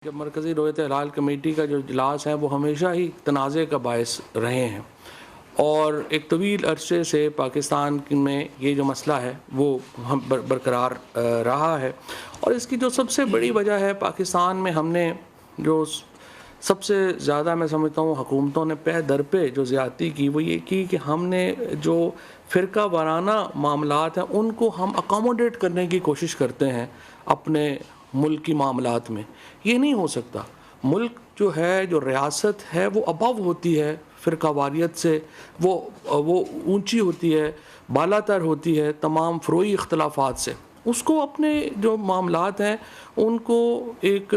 جب مرکزی رویت ہلال کمیٹی کا جو اجلاس ہے وہ ہمیشہ ہی تنازع کا باعث رہے ہیں اور ایک طویل عرصے سے پاکستان میں یہ جو مسئلہ ہے وہ برقرار رہا ہے، اور اس کی جو سب سے بڑی وجہ ہے پاکستان میں ہم نے جو سب سے زیادہ میں سمجھتا ہوں حکومتوں نے پہ در پہ جو زیادتی کی وہ یہ کی کہ ہم نے جو فرقہ وارانہ معاملات ہیں ان کو ہم اکاموڈیٹ کرنے کی کوشش کرتے ہیں اپنے ملک کی معاملات میں۔ یہ نہیں ہو سکتا۔ ملک جو ہے، جو ریاست ہے وہ ابو ہوتی ہے فرقہ واریت سے، وہ اونچی ہوتی ہے، بالا تر ہوتی ہے تمام فروعی اختلافات سے۔ اس کو اپنے جو معاملات ہیں ان کو ایک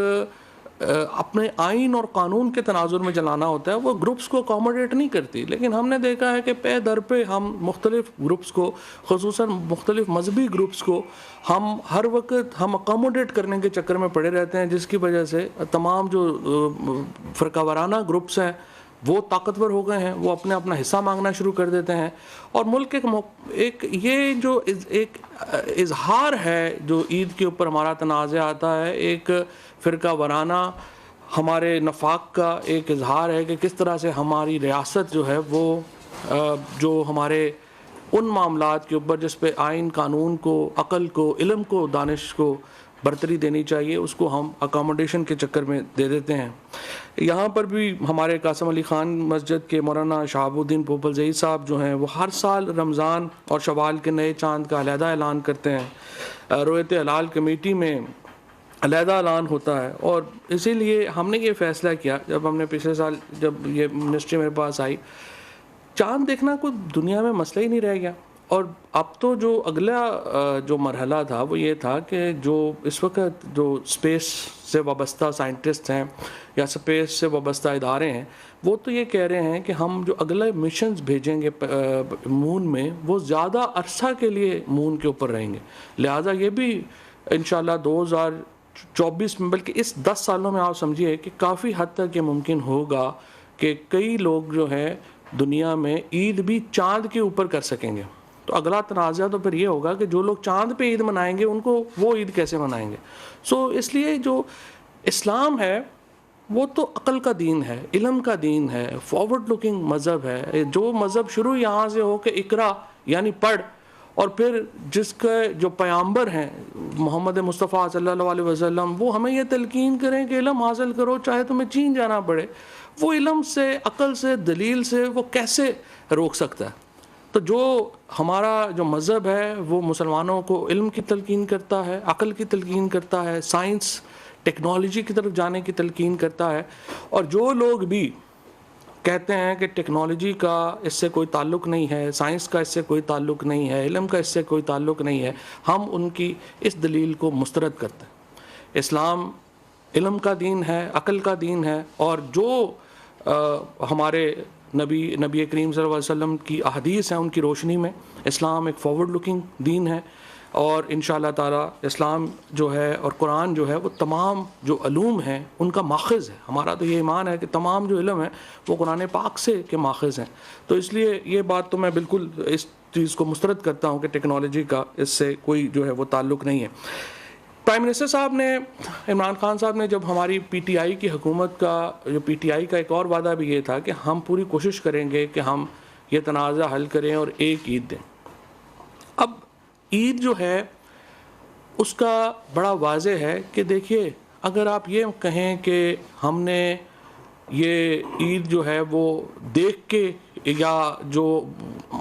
اپنے آئین اور قانون کے تناظر میں چلانا ہوتا ہے، وہ گروپس کو اکاموڈیٹ نہیں کرتی۔ لیکن ہم نے دیکھا ہے کہ پہ در پہ ہم مختلف گروپس کو، خصوصاً مختلف مذہبی گروپس کو ہم ہر وقت اکاموڈیٹ کرنے کے چکر میں پڑے رہتے ہیں، جس کی وجہ سے تمام جو فرقہ وارانہ گروپس ہیں وہ طاقتور ہو گئے ہیں، وہ اپنا حصہ مانگنا شروع کر دیتے ہیں، اور ملک ایک یہ جو ایک اظہار ہے جو عید کے اوپر ہمارا تنازع آتا ہے، ایک فرقہ وارانہ ہمارے نفاق کا ایک اظہار ہے کہ کس طرح سے ہماری ریاست جو ہے وہ جو ہمارے ان معاملات کے اوپر جس پہ آئین قانون کو، عقل کو، علم کو، دانش کو برتری دینی چاہیے، اس کو ہم اکاموڈیشن کے چکر میں دے دیتے ہیں۔ یہاں پر بھی ہمارے قاسم علی خان مسجد کے مولانا شہاب الدین پوپلزئی صاحب جو ہیں وہ ہر سال رمضان اور شوال کے نئے چاند کا علیحدہ اعلان کرتے ہیں، رویت ہلال کمیٹی میں علیحدہ اعلان ہوتا ہے، اور اسی لیے ہم نے یہ فیصلہ کیا جب ہم نے پچھلے سال جب یہ منسٹری میرے پاس آئی، چاند دیکھنا کوئی دنیا میں مسئلہ ہی نہیں رہ گیا۔ اور اب تو جو اگلا جو مرحلہ تھا وہ یہ تھا کہ جو اس وقت جو اسپیس سے وابستہ سائنٹسٹ ہیں یا اسپیس سے وابستہ ادارے ہیں وہ تو یہ کہہ رہے ہیں کہ ہم جو اگلے مشنز بھیجیں گے مون میں وہ زیادہ عرصہ کے لیے مون کے اوپر رہیں گے، لہٰذا یہ بھی انشاءاللہ 2024 میں، بلکہ اس 10 سالوں میں آپ سمجھیے کہ کافی حد تک یہ ممکن ہوگا کہ کئی لوگ جو ہیں دنیا میں عید بھی چاند کے اوپر کر سکیں گے۔ تو اگلا تنازع تو پھر یہ ہوگا کہ جو لوگ چاند پہ عید منائیں گے ان کو وہ عید کیسے منائیں گے۔ اس لیے جو اسلام ہے وہ تو عقل کا دین ہے، علم کا دین ہے، فارورڈ لکنگ مذہب ہے، جو مذہب شروع یہاں سے ہو کہ اقرا یعنی پڑھ، اور پھر جس کے جو پیامبر ہیں محمد مصطفیٰ صلی اللہ علیہ وسلم وہ ہمیں یہ تلقین کریں کہ علم حاصل کرو چاہے تمہیں چین جانا پڑے، وہ علم سے، عقل سے، دلیل سے وہ کیسے روک سکتا ہے؟ تو جو ہمارا جو مذہب ہے وہ مسلمانوں کو علم کی تلقین کرتا ہے، عقل کی تلقین کرتا ہے، سائنس ٹیکنالوجی کی طرف جانے کی تلقین کرتا ہے، اور جو لوگ بھی کہتے ہیں کہ ٹیکنالوجی کا اس سے کوئی تعلق نہیں ہے، سائنس کا اس سے کوئی تعلق نہیں ہے، علم کا اس سے کوئی تعلق نہیں ہے، ہم ان کی اس دلیل کو مسترد کرتے ہیں۔ اسلام علم کا دین ہے، عقل کا دین ہے، اور جو ہمارے نبی کریم صلی اللہ علیہ وسلم کی احادیث ہیں ان کی روشنی میں اسلام ایک فارورڈ لکنگ دین ہے، اور انشاءاللہ تعالی اسلام جو ہے اور قرآن جو ہے وہ تمام جو علوم ہیں ان کا ماخذ ہے۔ ہمارا تو یہ ایمان ہے کہ تمام جو علم ہے وہ قرآن پاک سے کے ماخذ ہیں، تو اس لیے یہ بات تو میں بالکل اس چیز کو مسترد کرتا ہوں کہ ٹیکنالوجی کا اس سے کوئی جو ہے وہ تعلق نہیں ہے۔ پرائم منسٹر صاحب نے، عمران خان صاحب نے، جب ہماری پی ٹی آئی کی حکومت کا، جو پی ٹی آئی کا ایک اور وعدہ بھی یہ تھا کہ ہم پوری کوشش کریں گے کہ ہم یہ تنازع حل کریں اور ایک عید دیں۔ اب عید جو ہے اس کا بڑا واضح ہے کہ دیکھیے، اگر آپ یہ کہیں کہ ہم نے یہ عید جو ہے وہ دیکھ کے، یا جو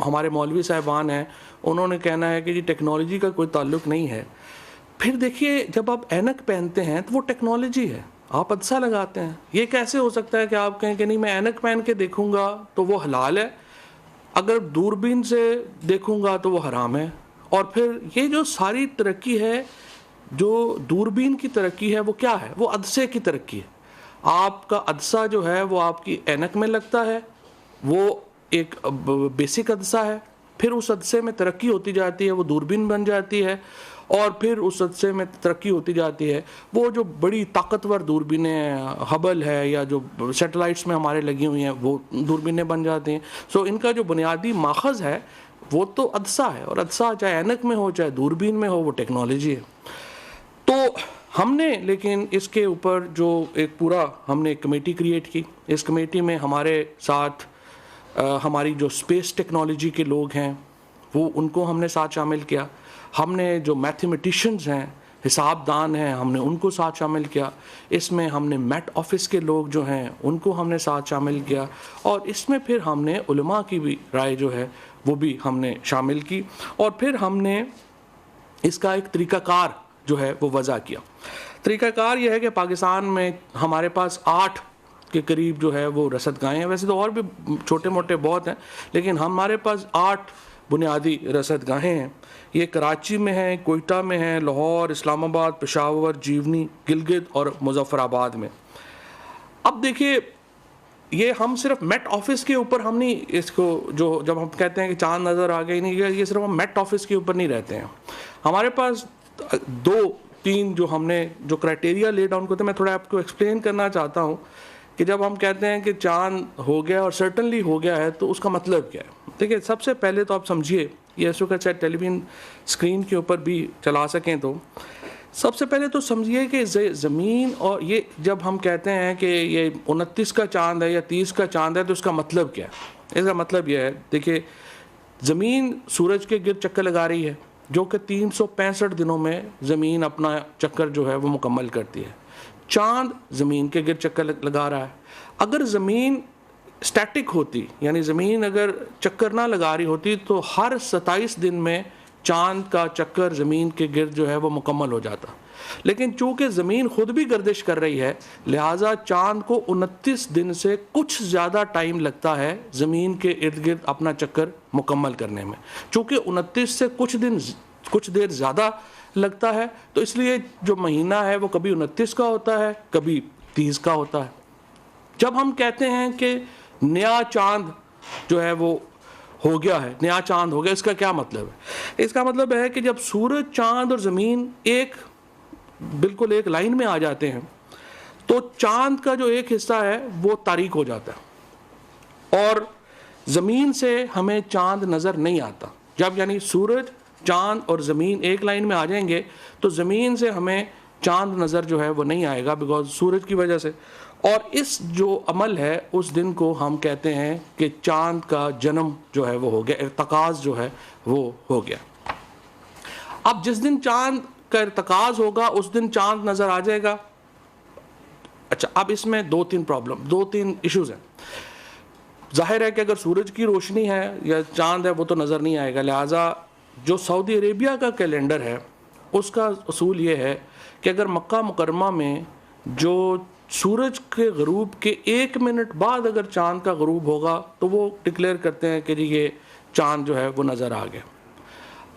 ہمارے مولوی صاحبان ہیں انہوں نے کہنا ہے کہ جی ٹیکنالوجی کا کوئی تعلق نہیں ہے، پھر دیکھیے جب آپ اینک پہنتے ہیں تو وہ ٹیکنالوجی ہے، آپ عدسہ لگاتے ہیں، یہ کیسے ہو سکتا ہے کہ آپ کہیں کہ نہیں میں اینک پہن کے دیکھوں گا تو وہ حلال ہے، اگر دوربین سے دیکھوں گا تو وہ حرام ہے؟ اور پھر یہ جو ساری ترقی ہے، جو دوربین کی ترقی ہے وہ کیا ہے؟ وہ عدسے کی ترقی ہے۔ آپ کا عدسہ جو ہے وہ آپ کی اینک میں لگتا ہے، وہ ایک بیسک عدسہ ہے، پھر اس عدسے میں ترقی ہوتی جاتی ہے، وہ دوربین بن جاتی ہے، اور پھر اس عدسے میں ترقی ہوتی جاتی ہے، وہ جو بڑی طاقتور دوربینیں ہبل ہے یا جو سیٹلائٹس میں ہمارے لگی ہوئی ہیں وہ دوربینیں بن جاتی ہیں۔ ان کا جو بنیادی ماخذ ہے وہ تو عدسہ ہے، اور عدسہ چاہے اینک میں ہو چاہے دوربین میں ہو وہ ٹیکنالوجی ہے۔ تو ہم نے لیکن اس کے اوپر جو ایک پورا ہم نے ایک کمیٹی کریٹ کی. اس کمیٹی میں ہمارے ساتھ ہماری جو اسپیس ٹیکنالوجی کے لوگ ہیں وہ ان کو ہم نے ساتھ شامل کیا. ہم نے جو میتھمیٹیشنز ہیں, حساب دان ہیں, ہم نے ان کو ساتھ شامل کیا. اس میں ہم نے میٹ آفس کے لوگ جو ہیں ان کو ہم نے ساتھ شامل کیا, اور اس میں پھر ہم نے علماء کی بھی رائے جو ہے وہ بھی ہم نے شامل کی, اور پھر ہم نے اس کا ایک طریقہ کار جو ہے وہ وضع کیا. طریقہ کار یہ ہے کہ پاکستان میں ہمارے پاس 8 کے قریب جو ہے وہ رصد گاہیں ہیں. ویسے تو اور بھی چھوٹے موٹے بہت ہیں, لیکن ہمارے پاس 8 بنیادی رصد گاہیں ہیں. یہ کراچی میں ہیں, کوئٹہ میں ہیں, لاہور, اسلام آباد, پشاور, جیونی, گلگت اور مظفر آباد میں. اب دیکھیے, یہ ہم صرف میٹ آفس کے اوپر ہم نہیں اس کو, جو جب ہم کہتے ہیں کہ چاند نظر آ گئی نہیں, یہ صرف ہم میٹ آفس کے اوپر نہیں رہتے ہیں. ہمارے پاس 2-3 جو ہم نے جو کرائٹیریا لے ڈاؤن کرتے ہیں, میں تھوڑا آپ کو ایکسپلین کرنا چاہتا ہوں کہ جب ہم کہتے ہیں کہ چاند ہو گیا اور سرٹنلی ہو گیا ہے تو اس کا مطلب کیا ہے. دیکھیے, سب سے پہلے تو آپ سمجھیے, یہ اس وقت شاید ٹیلی ویژن اسکرین کے اوپر بھی چلا سکیں, تو سب سے پہلے تو سمجھیے کہ زمین, اور یہ جب ہم کہتے ہیں کہ یہ 29 کا چاند ہے یا 30 کا چاند ہے تو اس کا مطلب کیا ہے. اس کا مطلب یہ ہے, دیکھیے, زمین سورج کے گرد چکر لگا رہی ہے, جو کہ 365 دنوں میں زمین اپنا چکر جو ہے وہ مکمل کرتی ہے. چاند زمین کے گرد چکر لگا رہا ہے. اگر زمین اسٹیٹک ہوتی, یعنی زمین اگر چکر نہ لگا رہی ہوتی, تو ہر 27 دن میں چاند کا چکر زمین کے گرد جو ہے وہ مکمل ہو جاتا. لیکن چونکہ زمین خود بھی گردش کر رہی ہے, لہٰذا چاند کو 29 دن سے کچھ زیادہ ٹائم لگتا ہے زمین کے ارد گرد اپنا چکر مکمل کرنے میں. چونکہ 29 سے کچھ دیر زیادہ لگتا ہے, تو اس لیے جو مہینہ ہے وہ کبھی 29 کا ہوتا ہے, کبھی 30 کا ہوتا ہے. جب ہم کہتے ہیں کہ نیا چاند جو ہے وہ ہو گیا ہے, نیا چاند ہو گیا, اس کا کیا مطلب ہے؟ اس کا مطلب ہے کہ جب سورج, چاند اور زمین بالکل ایک لائن میں آ جاتے ہیں تو چاند کا جو ایک حصہ ہے وہ تاریک ہو جاتا ہے, اور زمین سے ہمیں چاند نظر نہیں آتا. جب یعنی سورج, چاند اور زمین ایک لائن میں آ جائیں گے تو زمین سے ہمیں چاند نظر جو ہے وہ نہیں آئے گا, بیکاز سورج کی وجہ سے. اور اس جو عمل ہے اس دن کو ہم کہتے ہیں کہ چاند کا جنم جو ہے وہ ہو گیا, ارتکاز جو ہے وہ ہو گیا. اب جس دن چاند کا ارتکاز ہوگا اس دن چاند نظر آ جائے گا. اچھا, اب اس میں 2-3 ایشوز ہیں. ظاہر ہے کہ اگر سورج کی روشنی ہے یا چاند ہے وہ تو نظر نہیں آئے گا. لہٰذا جو سعودی عربیہ کا کیلنڈر ہے اس کا اصول یہ ہے کہ اگر مکہ مکرمہ میں جو سورج کے غروب کے 1 منٹ بعد اگر چاند کا غروب ہوگا تو وہ ڈکلیئر کرتے ہیں کہ جی یہ چاند جو ہے وہ نظر آ گیا.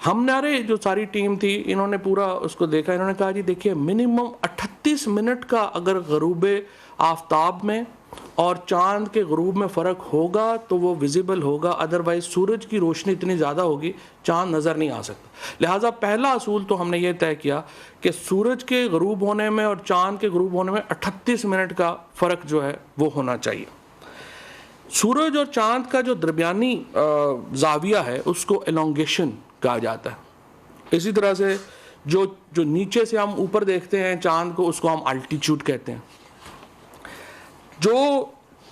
ہمارے جو ساری ٹیم تھی انہوں نے پورا اس کو دیکھا, انہوں نے کہا جی دیکھیے منیمم 38 منٹ کا اگر غروب آفتاب میں اور چاند کے غروب میں فرق ہوگا تو وہ ویزیبل ہوگا, ادروائز سورج کی روشنی اتنی زیادہ ہوگی چاند نظر نہیں آ سکتا. لہٰذا پہلا اصول تو ہم نے یہ طے کیا کہ سورج کے غروب ہونے میں اور چاند کے غروب ہونے میں 38 منٹ کا فرق جو ہے وہ ہونا چاہیے. سورج اور چاند کا جو درمیانی زاویہ ہے اس کو ایلونگیشن کہا جاتا ہے. اسی طرح سے جو نیچے سے ہم اوپر دیکھتے ہیں چاند کو, اس کو ہم الٹیچیوڈ کہتے ہیں. جو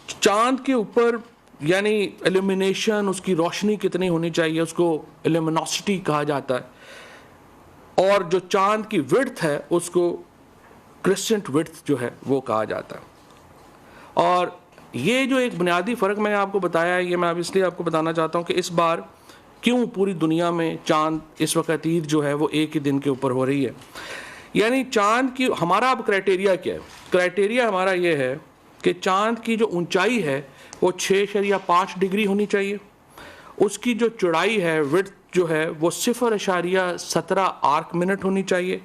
چاند کے اوپر یعنی ایلومینیشن, اس کی روشنی کتنی ہونی چاہیے, اس کو ایلومینوسٹی کہا جاتا ہے. اور جو چاند کی وڈتھ ہے اس کو کرسچنٹ وڈتھ جو ہے وہ کہا جاتا ہے. اور یہ جو ایک بنیادی فرق میں نے آپ کو بتایا ہے, یہ میں اب اس لیے آپ کو بتانا چاہتا ہوں کہ اس بار کیوں پوری دنیا میں چاند اس وقت عید جو ہے وہ ایک ہی دن کے اوپر ہو رہی ہے. یعنی چاند کی ہمارا اب کرائٹیریا کیا ہے؟ کرائٹیریا ہمارا یہ ہے کہ چاند کی جو اونچائی ہے وہ 6.5 ڈگری ہونی چاہیے. اس کی جو چوڑائی ہے, وڈتھ جو ہے وہ 0.17 آرک منٹ ہونی چاہیے.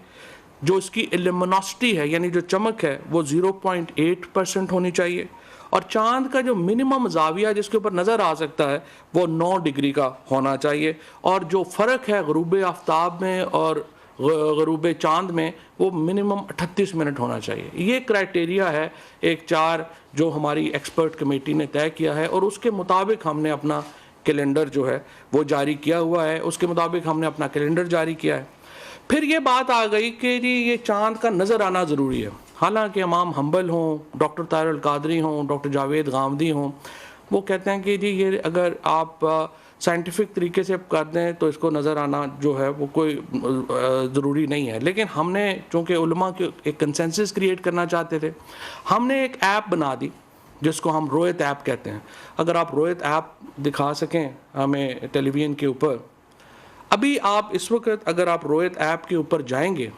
جو اس کی ایلومینوسٹی ہے یعنی جو چمک ہے وہ 0.8% ہونی چاہیے. اور چاند کا جو منیمم زاویہ جس کے اوپر نظر آ سکتا ہے وہ 9 ڈگری کا ہونا چاہیے. اور جو فرق ہے غروب آفتاب میں اور غروب چاند میں وہ منیمم 38 منٹ ہونا چاہیے. یہ کرائٹیریا ہے ایک 4 جو ہماری ایکسپرٹ کمیٹی نے طے کیا ہے, اور اس کے مطابق ہم نے اپنا کیلنڈر جو ہے وہ جاری کیا ہوا ہے. اس کے مطابق ہم نے اپنا کیلنڈر جاری کیا ہے. پھر یہ بات آ گئی کہ جی یہ چاند کا نظر آنا ضروری ہے. حالانکہ امام حنبل ہوں, ڈاکٹر طاہر القادری ہوں, ڈاکٹر جاوید غامدی ہوں, وہ کہتے ہیں کہ جی یہ اگر آپ سائنٹیفک طریقے سے کر دیں تو اس کو نظر آنا جو ہے وہ کوئی ضروری نہیں ہے. لیکن ہم نے چونکہ علماء کے ایک کنسنسس کریٹ کرنا چاہتے تھے, ہم نے ایک ایپ بنا دی جس کو ہم رویت ایپ کہتے ہیں. اگر آپ رویت ایپ دکھا سکیں ہمیں ٹیلی ویژن کے اوپر, ابھی آپ اس وقت اگر آپ رویت ایپ کے اوپر جائیں گے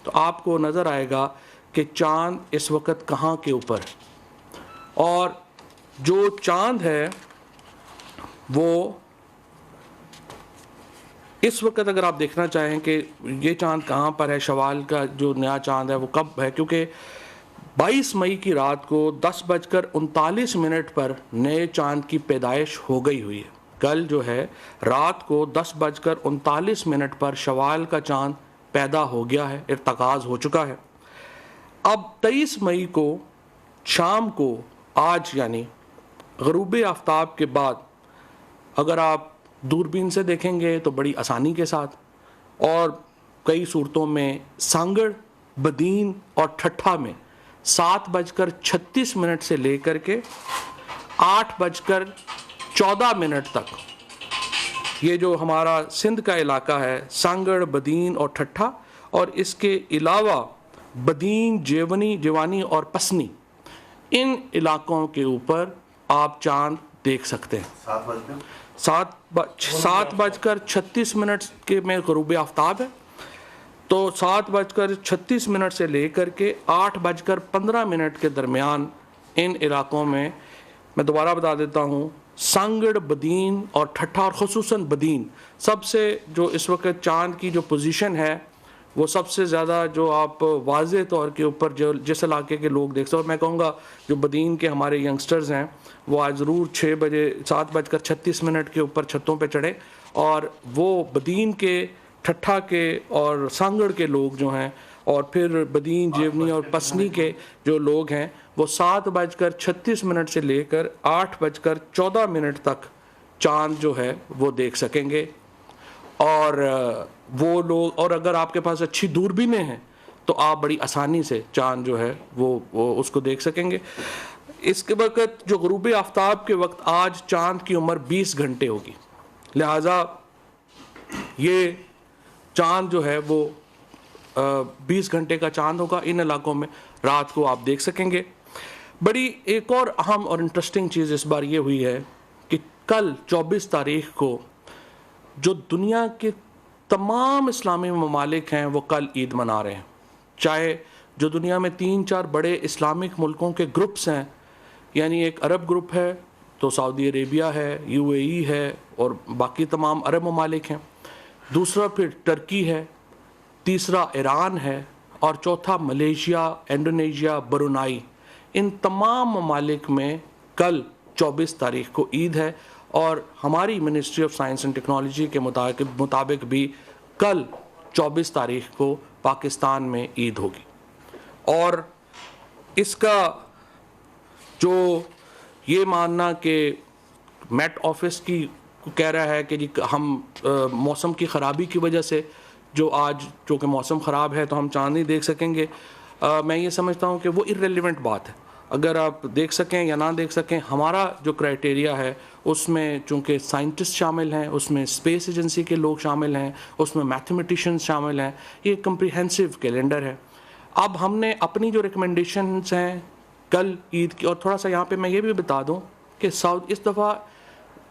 تو آپ کو نظر آئے گا کہ چاند اس وقت کہاں کے اوپر ہے, اور جو چاند ہے وہ اس وقت اگر آپ دیکھنا چاہیں کہ یہ چاند کہاں پر ہے, شوال کا جو نیا چاند ہے وہ کب ہے, کیونکہ 22 مئی کی رات کو 10:39 پر نئے چاند کی پیدائش ہو گئی ہوئی ہے. کل جو ہے رات کو 10:39 پر شوال کا چاند پیدا ہو گیا ہے, ارتکاز ہو چکا ہے. اب 23 مئی کو شام کو, آج یعنی غروب آفتاب کے بعد, اگر آپ دوربین سے دیکھیں گے تو بڑی آسانی کے ساتھ, اور کئی صورتوں میں سانگڑ, بدین اور ٹھٹھا میں 7:36 سے لے کر کے 8:14 تک, یہ جو ہمارا سندھ کا علاقہ ہے, سانگڑ, بدین اور ٹھٹھا, اور اس کے علاوہ بدین, جیوانی اور پسنی, ان علاقوں کے اوپر آپ چاند دیکھ سکتے ہیں. 7:36 کے میں غروب آفتاب ہے, تو 7:36 سے لے کر کے 8:15 کے درمیان ان علاقوں میں دوبارہ بتا دیتا ہوں, سانگڑ, بدین اور ٹھٹھا, اور خصوصاً بدین سب سے جو اس وقت چاند کی جو پوزیشن ہے وہ سب سے زیادہ جو آپ واضح طور کے اوپر جو جس علاقے کے لوگ دیکھ سکتے. اور میں کہوں گا جو بدین کے ہمارے ینگسٹرز ہیں وہ آج ضرور 7:36 کے اوپر چھتوں پہ چڑھے, اور وہ بدین کے, ٹھٹھا کے اور سانگڑ کے لوگ جو ہیں, اور پھر بدین, جیونی اور پسنی کے جو لوگ ہیں, وہ 7:36 سے لے کر 8:14 تک چاند جو ہے وہ دیکھ سکیں گے. اور وہ لوگ, اور اگر آپ کے پاس اچھی دوربینیں ہیں تو آپ بڑی آسانی سے چاند جو ہے وہ اس کو دیکھ سکیں گے. اس کے وقت جو غروب آفتاب کے وقت آج چاند کی عمر 20 گھنٹے ہوگی, لہٰذا یہ چاند جو ہے وہ 20 گھنٹے کا چاند ہوگا. ان علاقوں میں رات کو آپ دیکھ سکیں گے. بڑی ایک اور اہم اور انٹرسٹنگ چیز اس بار یہ ہوئی ہے کہ کل 24 تاریخ کو جو دنیا کے تمام اسلامی ممالک ہیں وہ کل عید منا رہے ہیں. چاہے جو دنیا میں 3-4 بڑے اسلامک ملکوں کے گروپس ہیں, یعنی ایک عرب گروپ ہے تو سعودی عربیہ ہے, UAE ہے, اور باقی تمام عرب ممالک ہیں, دوسرا پھر ترکی ہے, تیسرا ایران ہے, اور چوتھا ملیشیا, انڈونیشیا, برونائی. ان تمام ممالک میں کل 24 تاریخ کو عید ہے, اور ہماری ministry of science and technology کے مطابق بھی کل 24 تاریخ کو پاکستان میں عید ہوگی. اور اس کا جو یہ ماننا کہ میٹ آفس کی کہہ رہا ہے کہ جی ہم موسم کی خرابی کی وجہ سے جو آج چونکہ موسم خراب ہے تو ہم چاند نہیں دیکھ سکیں گے, میں یہ سمجھتا ہوں کہ وہ irrelevant بات ہے. اگر آپ دیکھ سکیں یا نہ دیکھ سکیں, ہمارا جو کرائٹیریا ہے اس میں چونکہ سائنٹسٹ شامل ہیں, اس میں اسپیس ایجنسی کے لوگ شامل ہیں, اس میں میتھمیٹیشینز شامل ہیں, یہ کمپریہنسو کیلنڈر ہے. اب ہم نے اپنی جو ریکمنڈیشنز ہیں کل عید کی, اور تھوڑا سا یہاں پہ میں یہ بھی بتا دوں کہ اس دفعہ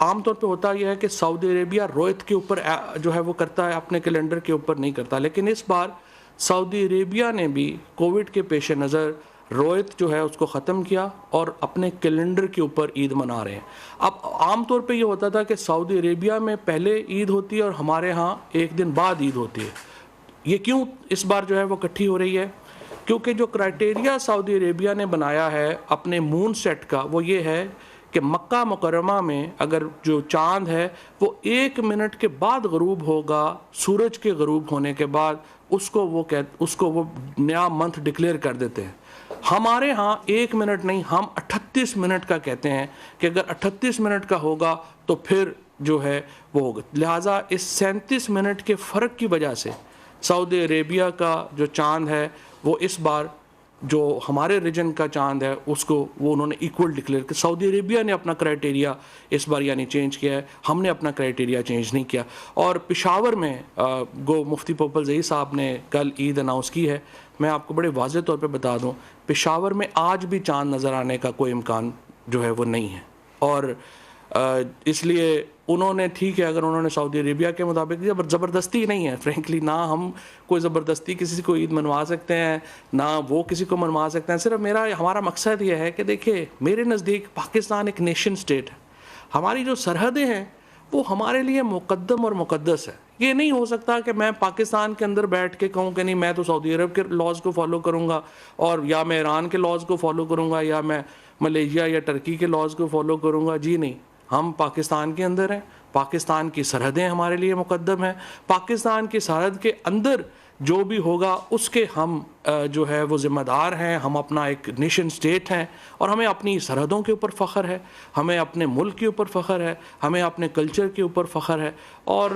عام طور پہ ہوتا یہ ہے کہ سعودی عربیہ رویت کے اوپر جو ہے وہ کرتا ہے, اپنے کیلنڈر کے اوپر نہیں کرتا. لیکن اس بار سعودی عربیہ نے بھی کووڈ کے پیش نظر رویت جو ہے اس کو ختم کیا اور اپنے کیلنڈر کے اوپر عید منا رہے ہیں. اب عام طور پہ یہ ہوتا تھا کہ سعودی عربیہ میں پہلے عید ہوتی ہے اور ہمارے ہاں ایک دن بعد عید ہوتی ہے. یہ کیوں اس بار جو ہے وہ اکٹھی ہو رہی ہے؟ کیونکہ جو کرائٹیریا سعودی عربیہ نے بنایا ہے اپنے مون سیٹ کا وہ یہ ہے کہ مکہ مکرمہ میں اگر جو چاند ہے وہ 1 منٹ کے بعد غروب ہوگا, سورج کے غروب ہونے کے بعد اس کو وہ نیا منتھ ڈکلیئر کر دیتے ہیں. ہمارے ہاں 1 منٹ نہیں, ہم 38 منٹ کا کہتے ہیں کہ اگر 38 منٹ کا ہوگا تو پھر جو ہے وہ ہوگا. لہٰذا اس 37 منٹ کے فرق کی وجہ سے سعودی عربیہ کا جو چاند ہے وہ اس بار جو ہمارے ریجن کا چاند ہے اس کو وہ انہوں نے ایکول ڈکلیئر کیا. سعودی عربیہ نے اپنا کرائٹیریا اس بار یعنی چینج کیا ہے, ہم نے اپنا کرائٹیریا چینج نہیں کیا. اور پشاور میں گو مفتی پوپل زئی صاحب نے کل عید اناؤنس کی ہے. میں آپ کو بڑے واضح طور پہ بتا دوں, پشاور میں آج بھی چاند نظر آنے کا کوئی امکان جو ہے وہ نہیں ہے. اور اس لیے انہوں نے ٹھیک ہے اگر انہوں نے سعودی عربیہ کے مطابق زبردستی نہیں ہے فرینکلی, نہ ہم کوئی زبردستی کسی کو عید منوا سکتے ہیں نہ وہ کسی کو منوا سکتے ہیں. صرف ہمارا مقصد یہ ہے کہ دیکھیں میرے نزدیک پاکستان ایک نیشن سٹیٹ ہے, ہماری جو سرحدیں ہیں وہ ہمارے لیے مقدم اور مقدس ہے. یہ نہیں ہو سکتا کہ میں پاکستان کے اندر بیٹھ کے کہوں کہ نہیں میں تو سعودی عرب کے لاز کو فالو کروں گا, اور یا میں ایران کے لاز کو فالو کروں گا, یا میں ملیشیا یا ٹرکی کے لاز کو فالو کروں گا. جی نہیں, ہم پاکستان کے اندر ہیں, پاکستان کی سرحدیں ہمارے لیے مقدم ہیں, پاکستان کی سرحد کے اندر جو بھی ہوگا اس کے ہم جو ہے وہ ذمہ دار ہیں. ہم اپنا ایک نیشن سٹیٹ ہیں اور ہمیں اپنی سرحدوں کے اوپر فخر ہے, ہمیں اپنے ملک کے اوپر فخر ہے, ہمیں اپنے کلچر کے اوپر فخر ہے. اور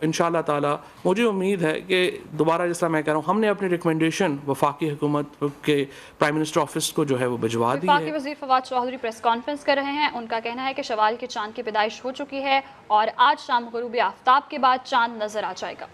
انشاءاللہ تعالی مجھے امید ہے کہ دوبارہ جس طرح میں کہہ رہا ہوں ہم نے اپنی ریکمنڈیشن وفاقی حکومت کے پرائم منسٹر آفس کو جو ہے وہ بھجوا دی ہے. وفاقی وزیر فواد چوہدری پریس کانفرنس کر رہے ہیں. ان کا کہنا ہے کہ شوال کے چاند کی پیدائش ہو چکی ہے اور آج شام غروب آفتاب کے بعد چاند نظر آ جائے گا.